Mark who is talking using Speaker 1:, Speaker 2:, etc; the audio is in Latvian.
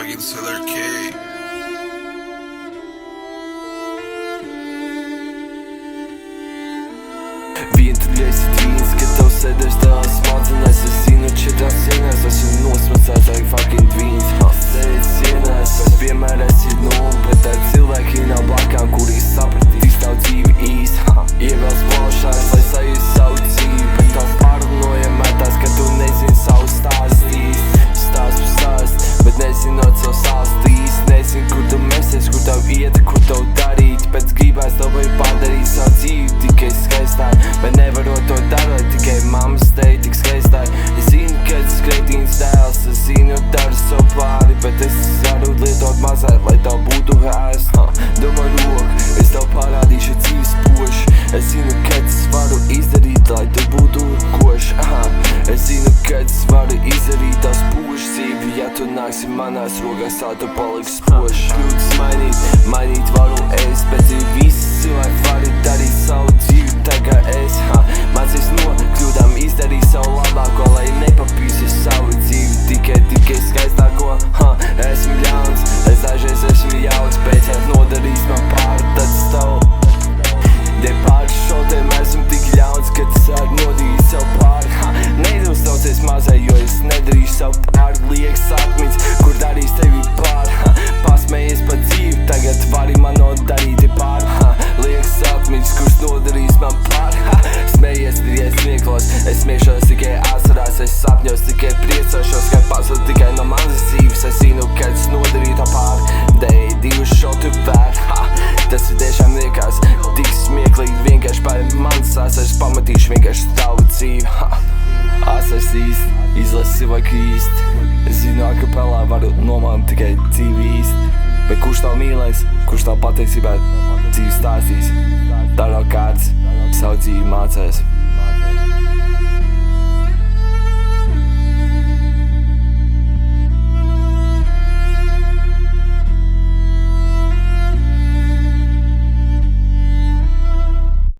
Speaker 1: fucking Sailor K.
Speaker 2: Vientuļais ir trīns, kad tev sēdēs tās smadzenēs. Es zinu, četrās sienās esmu nosmacēts arī fucking dvīns. Sēdz sienās, bet vienmēr esi bet ar cilvēki nav blakām, kuri sapratīs tavu dzīvi īsti. Ievēls plaušās, lai sajūst savu dzīvi, bet tev paranoja metās, ka tu nezini savu stāstu īsti. Stāst par stāst, bet nezinot savu stāstu īsti. Nezinu, kur tu mesties, kur tev iet, kur tev darīt, bet gribēs tev vai padarīt savu dzīvi tikai skaistāk. Bet nevarot to darot, tikai mammas tevi tik skaistai. Es zinu, ka tas skreitīns dēls, es zinu, daru savu pāri, bet es varu lietot mazāk, lai tev būtu hērs. Domā roku, es tev parādīšu dzīves poši. Es zinu, ka es varu izdarīt, lai tu būtu koši. Es zinu, ka es varu izdarīt tās poši dzīvi. Ja tu nāksi manās rokās, tā tu paliksi spoši. Kļūdas mainīt varu es, bet ir visi cilvēki vari darīt savu dzīvi tā kā es. Mācīs no kļūdām, izdarīt savu labāko, lai nepapīsi savu dzīvi tikai skaistāko. Esmu ļauns, es dažreiz esmu jauks, beidzot nodarīs man pāri, tad es tev depārš šodien esmu tik ļauns, kad es varu nodarīt sev pāri. Neuztraucies mazai, jo es nedarīšu sev pāri. Liekas atmiņas, kur darīs tevi pāri. Pasmējies par dzīvi, tagad vari man nodarīt pāri. Liekas atmiņas, kurš nodarīs man pāri. Smējies tikai smieklos, es smiešos tikai asarās. Es sapņos tikai priecošos, kad pasot tikai no manas dzīves. Es zinu, kad es nodarīju tā pāri. Dēļ divus šotu vēr. Tas ir tiešām liekas tik smieklīgi. Vienkārši par manas asars pamatīšu vienkārši tavu dzīvi. Asars īsti, izlasi vai krīst. Es zinu, akapelā varu nomākt tikai dzīvi īsti. Bet kurš tavu mīlēs, kurš tavu patiesībā dzīvi stāstīs? Tā nav kāds, savu dzīvi mācēs.